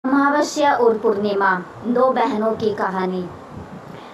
अमावस्या और पूर्णिमा, दो बहनों की कहानी।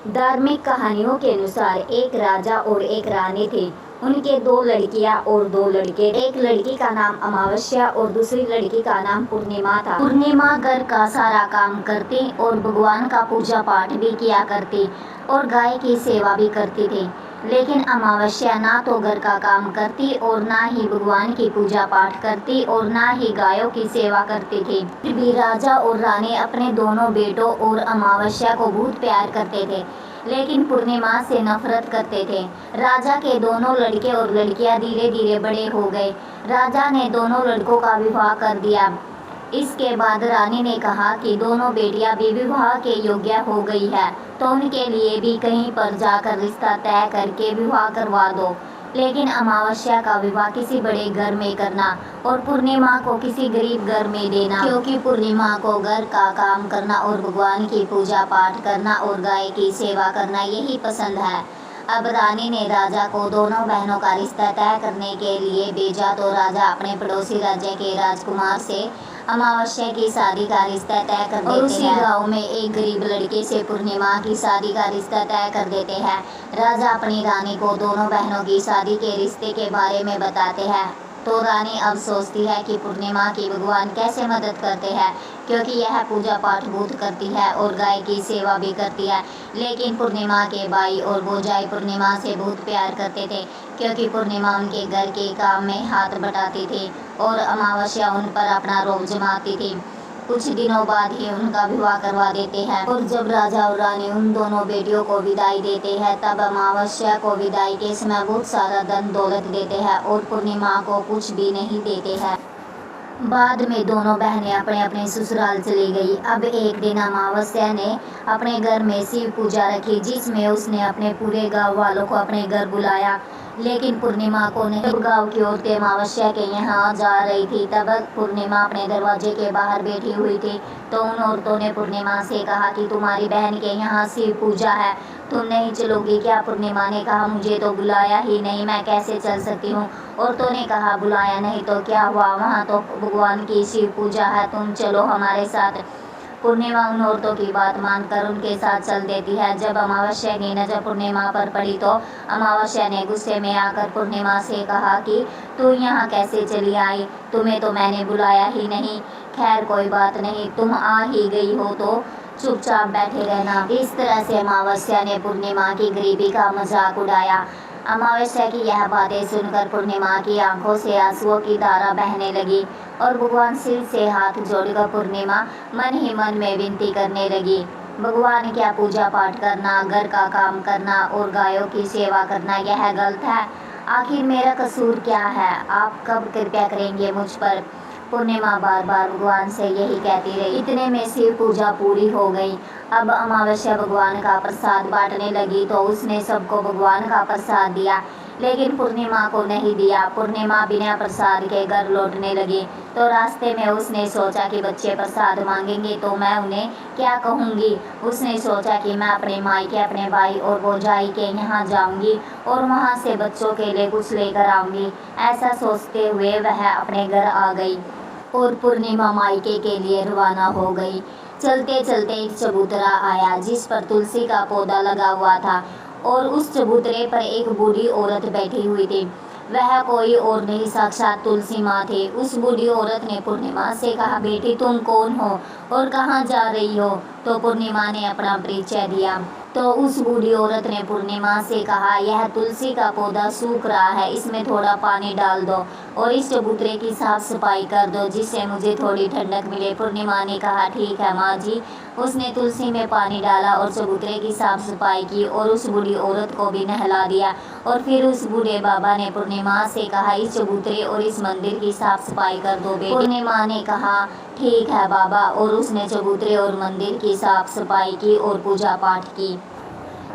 धार्मिक कहानियों के अनुसार एक राजा और एक रानी थे। उनके दो लड़कियां और दो लड़के। एक लड़की का नाम अमावस्या और दूसरी लड़की का नाम पूर्णिमा था। पूर्णिमा घर का सारा काम करती और भगवान का पूजा पाठ भी किया करती और गाय की सेवा भी करती थी। लेकिन अमावस्या ना तो घर का काम करती और ना ही भगवान की पूजा पाठ करती और ना ही गायों की सेवा करती थी। फिर भी राजा और रानी अपने दोनों बेटों और अमावस्या को बहुत प्यार करते थे, लेकिन पूर्णिमा से नफरत करते थे। राजा के दोनों लड़के और लड़कियां धीरे धीरे बड़े हो गए। राजा ने दोनों लड़कों का विवाह कर दिया। इसके बाद रानी ने कहा कि दोनों बेटियां भी विवाह के योग्य हो गई है, तो उनके लिए भी कहीं पर जाकर रिश्ता तय करके विवाह करवा दो। लेकिन अमावस्या का विवाह किसी बड़े घर में करना और पूर्णिमा को किसी गरीब घर में देना, क्योंकि पूर्णिमा को घर का काम करना और भगवान की पूजा पाठ करना और गाय की सेवा करना यही पसंद है। अब रानी ने राजा को दोनों बहनों का रिश्ता तय करने के लिए भेजा, तो राजा अपने पड़ोसी राज्य के राजकुमार से अमावस्या की शादी का रिश्ता तय कर देते हैं। उसी गांव में एक गरीब लड़के से पूर्णिमा की शादी का रिश्ता तय कर देते हैं। राजा अपनी रानी को दोनों बहनों की शादी के रिश्ते के बारे में बताते हैं, तो रानी अब सोचती है कि पूर्णिमा की भगवान कैसे मदद करते हैं, क्योंकि यह पूजा पाठ बहुत करती है और गाय की सेवा भी करती है। लेकिन पूर्णिमा के भाई और भौजाई पूर्णिमा से बहुत प्यार करते थे, क्योंकि पूर्णिमा उनके घर के काम में हाथ बटाती थी और अमावस्या उन पर अपना रोब जमाती थी। कुछ दिनों बाद ही उनका विवाह करवा देते हैं और जब राजा और रानी उन दोनों बेटियों को विदाई देते हैं, तब अमावस्या को विदाई के समय बहुत सारा धन दौलत देते हैं और पूर्णिमा को कुछ भी नहीं देते हैं। बाद में दोनों बहनें अपने अपने ससुराल चली गई। अब एक दिन अमावस्या ने अपने घर में शिव पूजा रखी, जिसमें उसने अपने पूरे गांव वालों को अपने घर बुलाया, लेकिन पूर्णिमा को नहीं। जब गांव की औरतें अमावस्या के यहाँ जा रही थी, तब पूर्णिमा अपने दरवाजे के बाहर बैठी हुई थी, तो उन औरतों ने पूर्णिमा से कहा कि तुम्हारी बहन के यहाँ शिव पूजा है, तुम नहीं चलोगी क्या? पूर्णिमा ने कहा, मुझे तो बुलाया ही नहीं, मैं कैसे चल सकती हूँ? औरतों ने कहा, बुलाया नहीं तो क्या हुआ, वहाँ तो भगवान की शिव पूजा है, तुम चलो हमारे साथ। पूर्णिमा उन औरतों की बात मानकर उनके साथ चल देती है। जब अमावस्या की नजर पूर्णिमा पर पड़ी, तो अमावस्या ने गुस्से में आकर पूर्णिमा से कहा कि तू यहाँ कैसे चली आई, तुम्हें तो मैंने बुलाया ही नहीं। खैर कोई बात नहीं, तुम आ ही गई हो तो चुपचाप बैठे रहना। इस तरह से अमावस्या ने पूर्णिमा की गरीबी का मजाक उड़ाया। अमावस्या की यह बातें सुनकर पूर्णिमा की आंखों से आंसुओं की धारा बहने लगी और भगवान शिव से हाथ जोड़कर पूर्णिमा मन ही मन में विनती करने लगी, भगवान, क्या पूजा पाठ करना, घर का काम करना और गायों की सेवा करना यह गलत है? आखिर मेरा कसूर क्या है? आप कब कृपया करेंगे मुझ पर? पूर्णिमा बार बार भगवान से यही कहती रही। इतने में शिव पूजा पूरी हो गई। अब अमावस्या भगवान का प्रसाद बांटने लगी, तो उसने सबको भगवान का प्रसाद दिया, लेकिन पूर्णिमा को नहीं दिया। पूर्णिमा बिना प्रसाद के घर लौटने लगी, तो रास्ते में उसने सोचा कि बच्चे प्रसाद मांगेंगे तो मैं उन्हें क्या कहूँगी। उसने सोचा कि मैं अपने मायके, अपने भाई और भौजाई के यहाँ जाऊँगी और वहाँ से बच्चों के लिए कुछ लेकर आऊँगी। ऐसा सोचते हुए वह अपने घर आ गई और पूर्णिमा मायके के लिए रवाना हो गई। चलते चलते एक चबूतरा आया, जिस पर तुलसी का पौधा लगा हुआ था और उस चबूतरे पर एक बूढ़ी औरत बैठी हुई थी। वह कोई और नहीं, साक्षात तुलसी माँ थी। उस बूढ़ी औरत ने पूर्णिमा से कहा, बेटी तुम कौन हो और कहाँ जा रही हो? तो पूर्णिमा ने अपना परिचय दिया। तो उस बूढ़ी औरत ने पूर्णिमा से कहा, यह तुलसी का पौधा सूख रहा है, इसमें थोड़ा पानी डाल दो और इस चबूतरे की साफ सफाई कर दो, जिससे मुझे थोड़ी ठंडक मिले। पूर्णिमा ने कहा, ठीक है माँ जी। उसने तुलसी में पानी डाला और चबूतरे की साफ सफाई की और उस बूढ़ी औरत को भी नहला दिया। और फिर उस बूढ़े बाबा ने पूर्णिमा से कहा, इस चबूतरे और इस मंदिर की साफ सफाई कर दो बेटी। पूर्णिमा ने कहा, ठीक है बाबा, और उसने चबूतरे और मंदिर की साफ सफाई की और पूजा पाठ की।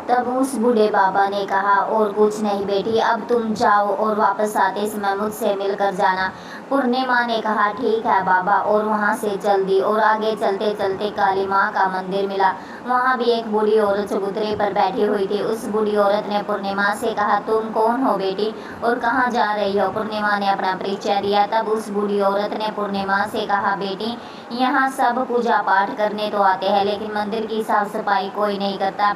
तब उस बूढ़े बाबा ने कहा, और कुछ नहीं बेटी, अब तुम जाओ और वापस आते समय मुझसे मिलकर जाना। पूर्णिमा ने कहा ठीक है बाबा और वहाँ से चल दी और आगे चलते चलते काली माँ का मंदिर मिला। वहाँ भी एक बूढ़ी औरत चबूतरे पर बैठी हुई थी। उस बूढ़ी औरत ने पूर्णिमा से कहा तुम कौन हो बेटी और कहाँ जा रही हो। पूर्णिमा ने अपना परिचय दिया। तब उस बूढ़ी औरत ने पूर्णिमा से कहा बेटी यहाँ सब पूजा पाठ करने तो आते हैं लेकिन मंदिर की साफ सफाई कोई नहीं करता,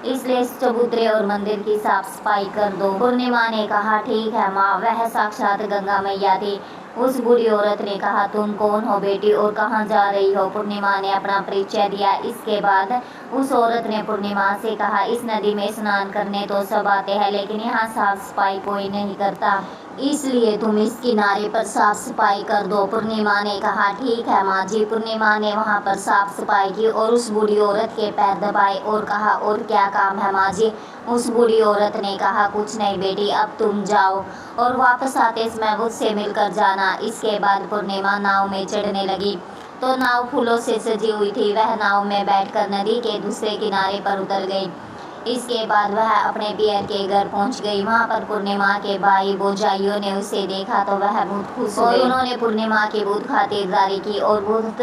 इसलिए इस चबूतरे और मंदिर की साफ सफाई कर दो। पूर्णिमा ने कहा ठीक है माँ। वह साक्षात गंगा मैया थी। उस बूढ़ी औरत ने कहा तुम कौन हो बेटी और कहाँ जा रही हो। पूर्णिमा ने अपना परिचय दिया। इसके बाद उस औरत ने पूर्णिमा से कहा इस नदी में स्नान करने तो सब आते हैं लेकिन यहाँ साफ सफाई कोई नहीं करता, इसलिए तुम इस किनारे पर साफ सफाई कर दो। पूर्णिमा ने कहा ठीक है माँ जी। पूर्णिमा ने वहाँ पर साफ सफाई की और उस बूढ़ी औरत के पैर दबाए और कहा और क्या काम है माँ जी। उस बूढ़ी औरत ने कहा कुछ नहीं बेटी अब तुम जाओ और वापस आते समय मुझसे मिलकर जाना। इसके बाद पूर्णिमा नाव में चढ़ने लगी तो नाव फूलों से सजी हुई थी। वह नाव में बैठकर नदी के दूसरे किनारे पर उतर गई। इसके बाद वह अपने पियर के घर पहुंच गई। वहां पर पूर्णिमा के भाई भौजाइयों ने उसे देखा तो वह बहुत खुश हुए। उन्होंने पूर्णिमा की बहुत खातिरदारी की और बहुत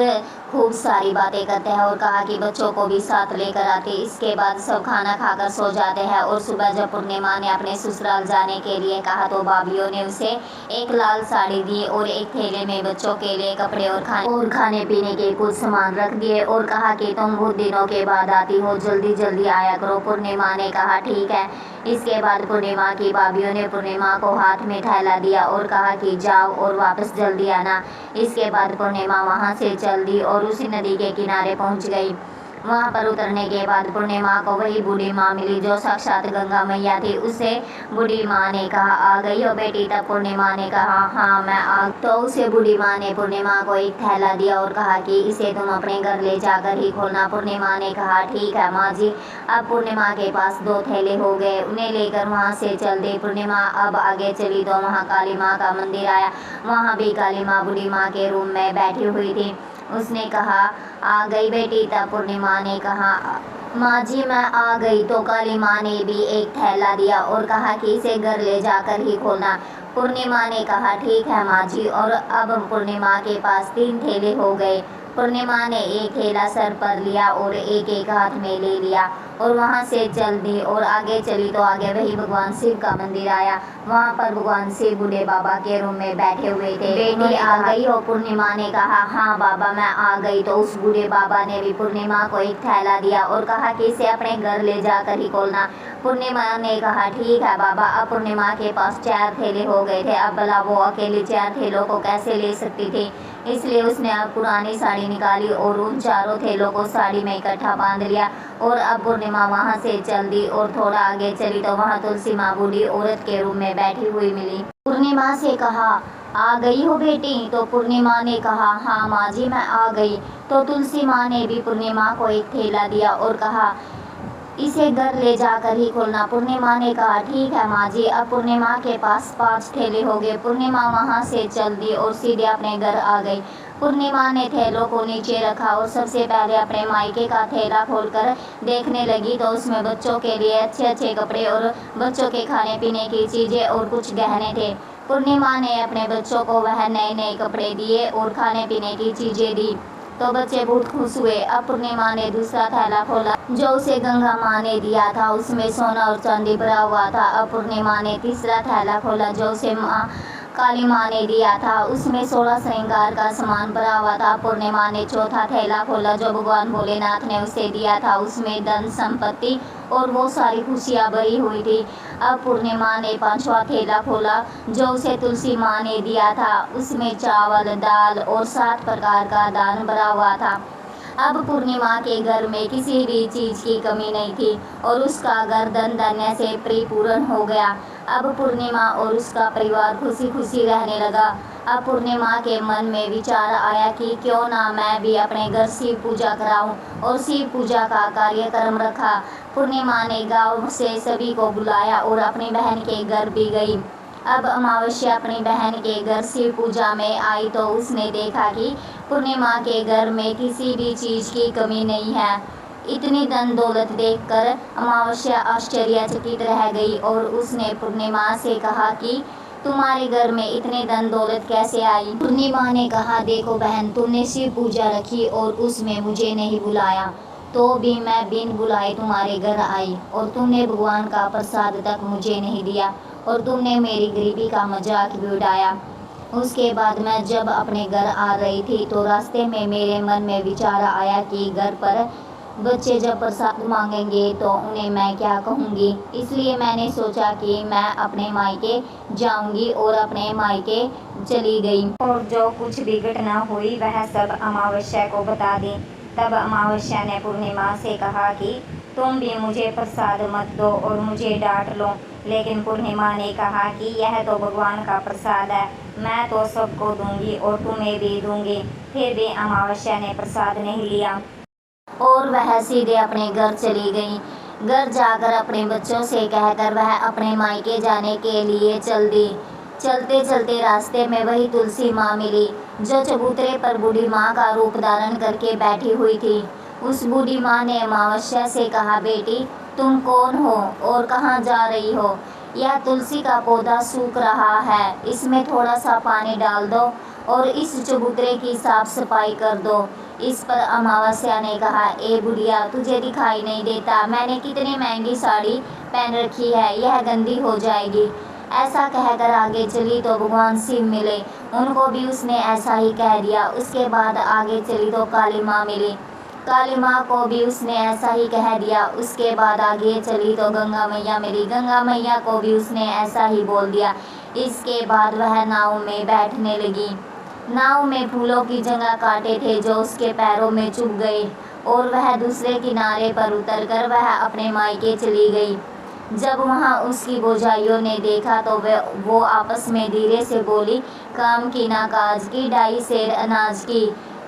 खूब सारी बातें करते हैं और कहा कि बच्चों को भी साथ लेकर आते। इसके बाद सब खाना खाकर सो जाते हैं और सुबह जब पूर्णिमा ने अपने ससुराल जाने के लिए कहा तो भाभीयों ने उसे एक लाल साड़ी दी और एक थैले में बच्चों के लिए कपड़े और खाने पीने के कुछ सामान रख दिए और कहा कि तुम बहुत दिनों के बाद आती हो, जल्दी जल्दी आया करो। पूर्णिमा ने कहा ठीक है। इसके बाद पूर्णिमा की भाभीयों ने पूर्णिमा को हाथ में थैला दिया और कहा कि जाओ और वापस जल्दी आना। इसके बाद पूर्णिमा वहां से चल दी और उसी नदी के किनारे पहुंच गई। वहां पर उतरने के बाद पूर्णिमा को वही बूढ़ी माँ मिली जो साक्षात गंगा मैया थी। उसे बूढ़ी माँ ने कहा आ गई हो बेटी। तब पूर्णिमा ने कहा हाँ मैं आ। तो उसे बूढ़ी माँ ने पूर्णिमा को एक थैला दिया और कहा कि इसे तुम अपने घर ले जाकर ही खोलना। पूर्णिमा ने कहा ठीक है माँ जी। अब पूर्णिमा के पास 2 थैले हो गए। उन्हें लेकर वहाँ से चल दी। पूर्णिमा अब आगे चली तो वहाँ काली माँ का मंदिर आया। वहाँ भी काली माँ बूढ़ी माँ के रूम में बैठी हुई थी। उसने कहा आ गई बेटी। तब पूर्णिमा ने कहा माँ जी मैं आ गई। तो काली माँ ने भी एक थैला दिया और कहा कि इसे घर ले जाकर ही खोलना। पूर्णिमा ने कहा ठीक है माँ जी। और अब पूर्णिमा के पास 3 थैले हो गए। पूर्णिमा ने एक थैला सर पर लिया और एक हाथ में ले लिया और वहाँ से चल दी और आगे चली तो आगे वही भगवान शिव का मंदिर आया। वहाँ पर भगवान शिव बूढ़े बाबा के रूम में बैठे हुए थे। बेटी आ गई हो। पूर्णिमा ने कहा हाँ बाबा मैं आ गई। तो उस बूढ़े बाबा ने भी पूर्णिमा को एक थैला दिया और कहा कि इसे अपने घर ले जाकर ही खोलना। पूर्णिमा ने कहा ठीक है बाबा। अब पूर्णिमा के पास 4 थैले हो गए थे। अब भला वो अकेली 4 थैलों को कैसे ले सकती थी, इसलिए उसने अब पुरानी साड़ी निकाली और उन 4 थैलों को साड़ी में इकट्ठा बांध लिया और अब पूर्णिमा वहाँ से चल दी और थोड़ा आगे चली तो वहाँ तुलसी माँ बूढ़ी औरत के रूम में बैठी हुई मिली। पूर्णिमा से कहा आ गई हो बेटी। तो पूर्णिमा ने कहा हाँ माँ जी मैं आ गई। तो तुलसी माँ ने भी पूर्णिमा को एक थैला दिया और कहा इसे घर ले जाकर ही खोलना। पूर्णिमा ने कहा ठीक है माँ जी। अब पूर्णिमा के पास 5 थैले हो गए। पूर्णिमा वहाँ से चल दी और सीधे अपने घर आ गई। पूर्णिमा ने थैलों को नीचे रखा और सबसे पहले अपने मायके का थैला खोलकर देखने लगी तो उसमें बच्चों के लिए अच्छे अच्छे कपड़े और बच्चों के खाने पीने की चीज़ें और कुछ गहने थे। पूर्णिमा ने अपने बच्चों को वह नए नए कपड़े दिए और खाने पीने की चीज़ें दी तो बच्चे बहुत खुश हुए। अब पूर्णिमा ने दूसरा थैला खोला जो उसे गंगा माँ ने दिया था। उसमें सोना और चांदी भरा हुआ था। अब पूर्णिमा ने तीसरा थैला खोला जो उसे काली माँ ने दिया था। उसमें 16 श्रृंगार का सामान भरा हुआ था। पूर्णिमा ने चौथा थैला खोला जो भगवान भोलेनाथ ने उसे दिया था। उसमें धन संपत्ति और वो सारी खुशियाँ भरी हुई थी। अब पूर्णिमा ने 5वां थैला खोला जो उसे तुलसी माँ ने दिया था। उसमें चावल दाल और 7 प्रकार का दान भरा हुआ था। अब पूर्णिमा के घर में किसी भी चीज़ की कमी नहीं थी और उसका घर धन धान्य से परिपूर्ण हो गया। अब पूर्णिमा और उसका परिवार खुशी खुशी रहने लगा। अब पूर्णिमा के मन में विचार आया कि क्यों ना मैं भी अपने घर शिव पूजा कराऊं और शिव पूजा का कार्यक्रम रखा। पूर्णिमा ने गांव से सभी को बुलाया और अपनी बहन के घर भी गई। अब अमावस्या अपनी बहन के घर शिव पूजा में आई तो उसने देखा कि पूर्णिमा के घर में किसी भी चीज़ की कमी नहीं है। इतनी धन दौलत देखकर अमावस्या आश्चर्यचकित रह गई और उसने पूर्णिमा से कहा कि तुम्हारे घर में इतने धन दौलत कैसे आई? पूर्णिमा ने कहा, देखो बहन, तुमने शिव पूजा रखी और उसमें मुझे नहीं बुलाया, तो भी मैं बिन बुलाए तुम्हारे घर आई, और तुमने भगवान का प्रसाद तक मुझे नहीं दिया, और तुमने मेरी गरीबी का मजाक भी उड़ाया। उसके बाद मैं जब अपने घर आ रही थी तो रास्ते में मेरे मन में विचार आया कि घर पर बच्चे जब प्रसाद मांगेंगे तो उन्हें मैं क्या कहूँगी। इसलिए मैंने सोचा कि मैं अपने मायके जाऊँगी और अपने मायके चली गई, और जो कुछ भी घटना हुई वह सब अमावस्या को बता दी। तब अमावस्या ने पूर्णिमा से कहा कि तुम भी मुझे प्रसाद मत दो और मुझे डांट लो। लेकिन पूर्णिमा ने कहा कि यह तो भगवान का प्रसाद है, मैं तो सबको दूंगी और तुम्हें भी दूंगी। फिर भी अमावस्या ने प्रसाद नहीं लिया और वह सीधे अपने घर चली गई। घर जाकर अपने बच्चों से कहकर वह अपने मायके जाने के लिए चल दी। चलते चलते रास्ते में वही तुलसी माँ मिली, जो चबूतरे पर बूढ़ी माँ का रूप धारण करके बैठी हुई थी। उस बूढ़ी माँ ने अमावस्या से कहा, बेटी तुम कौन हो और कहाँ जा रही हो? यह तुलसी का पौधा सूख रहा है, इसमें थोड़ा सा पानी डाल दो और इस चबूतरे की साफ सफाई कर दो। इस पर अमावस्या ने कहा, ए बुढ़िया, तुझे दिखाई नहीं देता मैंने कितनी महंगी साड़ी पहन रखी है, यह गंदी हो जाएगी। ऐसा कहकर आगे चली तो भगवान शिव मिले, उनको भी उसने ऐसा ही कह दिया। उसके बाद आगे चली तो काली माँ मिली, काली माँ को भी उसने ऐसा ही कह दिया। उसके बाद आगे चली तो गंगा मैया मिली, गंगा मैया को भी उसने ऐसा ही बोल दिया। इसके बाद वह नाव में बैठने लगी। नाव में फूलों की जगह कांटे थे जो उसके पैरों में चुभ गए, और वह दूसरे किनारे पर उतरकर वह अपने मायके चली गई। जब वहाँ उसकी भौजाइयों ने देखा तो वो आपस में धीरे से बोली, काम की ना काज की, ढाई सेर अनाज की,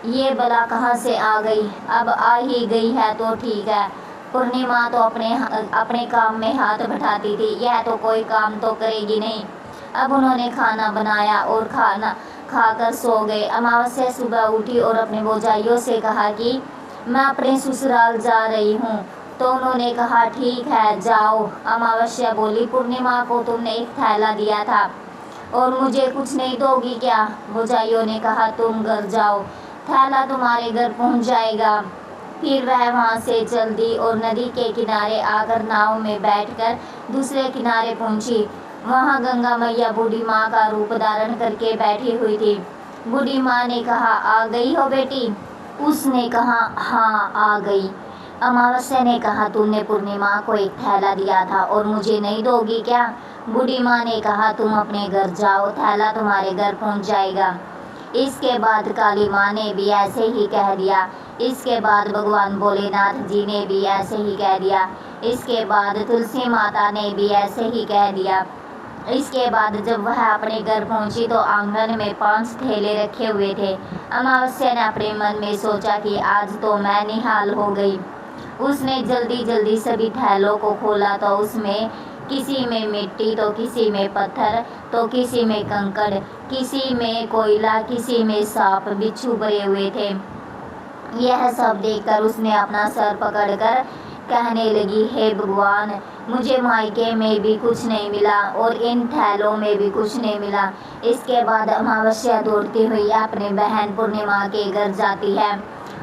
ये बला कहाँ से आ गई? अब आ ही गई है तो ठीक है। पूर्णिमा तो अपने काम में हाथ बटाती थी, यह तो कोई काम तो करेगी नहीं। अब उन्होंने खाना बनाया और खाना खाकर सो गए। अमावस्या सुबह उठी और अपने भौजाइयों से कहा कि मैं अपने ससुराल जा रही हूँ। तो उन्होंने कहा, ठीक है जाओ। अमावस्या बोली, पूर्णिमा को तुमने एक थैला दिया था और मुझे कुछ नहीं दोगी क्या? भौजाइयों ने कहा, तुम घर जाओ, थैला तुम्हारे घर पहुँच जाएगा। फिर वह वहाँ से चल दी और नदी के किनारे आकर नाव में बैठकर दूसरे किनारे पहुँची। वहाँ गंगा मैया बूढ़ी माँ का रूप धारण करके बैठी हुई थी। बूढ़ी माँ ने कहा, आ गई हो बेटी? उसने कहा, हाँ आ गई। अमावस्या ने कहा, तुमने पूर्णिमा को एक थैला दिया था और मुझे नहीं दोगी क्या? बूढ़ी माँ ने कहा, तुम अपने घर जाओ, थैला तुम्हारे घर पहुँच जाएगा। इसके बाद काली माँ ने भी ऐसे ही कह दिया। इसके बाद भगवान भोलेनाथ जी ने भी ऐसे ही कह दिया। इसके बाद तुलसी माता ने भी ऐसे ही कह दिया। इसके बाद जब वह अपने घर पहुंची तो आंगन में 5 थैले रखे हुए थे। अमावस्या ने अपने मन में सोचा कि आज तो मैं निहाल हो गई। उसने जल्दी जल्दी सभी थैलों को खोला तो उसमें किसी में मिट्टी, तो किसी में पत्थर, तो किसी में कंकड़, किसी में कोयला, किसी में सांप बिच्छू भरे हुए थे। यह सब देखकर उसने अपना सर पकड़कर कहने लगी, हे भगवान, मुझे मायके में भी कुछ नहीं मिला और इन थैलों में भी कुछ नहीं मिला। इसके बाद अमावस्या दौड़ती हुई अपने बहन पूर्णिमा के घर जाती है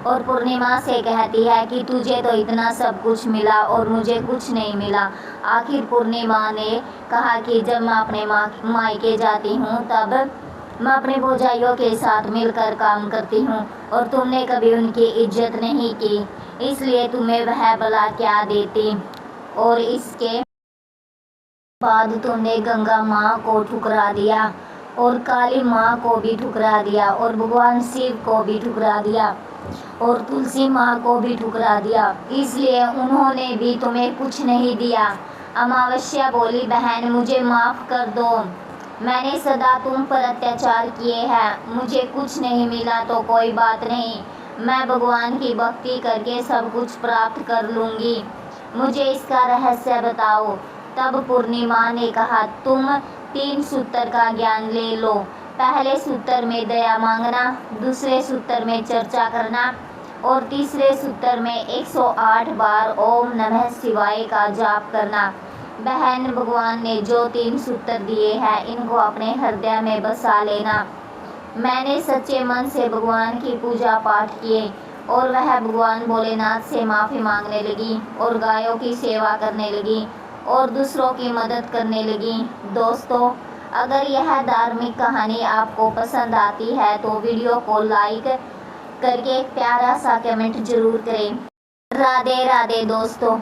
और पूर्णिमा से कहती है कि तुझे तो इतना सब कुछ मिला और मुझे कुछ नहीं मिला। आखिर पूर्णिमा ने कहा कि जब मैं अपने मायके जाती हूँ तब मैं अपने भौजाइयों के साथ मिलकर काम करती हूँ और तुमने कभी उनकी इज्जत नहीं की, इसलिए तुम्हें वह भला क्या देती। और इसके बाद तुमने गंगा माँ को ठुकरा दिया और काली माँ को भी ठुकरा दिया और भगवान शिव को भी ठुकरा दिया और तुलसी माँ को भी ठुकरा दिया, इसलिए उन्होंने भी तुम्हें कुछ नहीं दिया। अमावस्या बोली, बहन मुझे माफ़ कर दो, मैंने सदा तुम पर अत्याचार किए हैं, मुझे कुछ नहीं मिला तो कोई बात नहीं, मैं भगवान की भक्ति करके सब कुछ प्राप्त कर लूँगी, मुझे इसका रहस्य बताओ। तब पूर्णिमा ने कहा, तुम 3 सूत्र का ज्ञान ले लो। पहले सूत्र में दया मांगना, दूसरे सूत्र में चर्चा करना और तीसरे सूत्र में 108 बार ओम नमः शिवाय का जाप करना। बहन, भगवान ने जो 3 सूत्र दिए हैं इनको अपने हृदय में बसा लेना। मैंने सच्चे मन से भगवान की पूजा पाठ किए और वह भगवान भोलेनाथ से माफ़ी मांगने लगी और गायों की सेवा करने लगी और दूसरों की मदद करने लगी। दोस्तों, अगर यह धार्मिक कहानी आपको पसंद आती है तो वीडियो को लाइक करके एक प्यारा सा कमेंट जरूर करें। राधे राधे दोस्तों।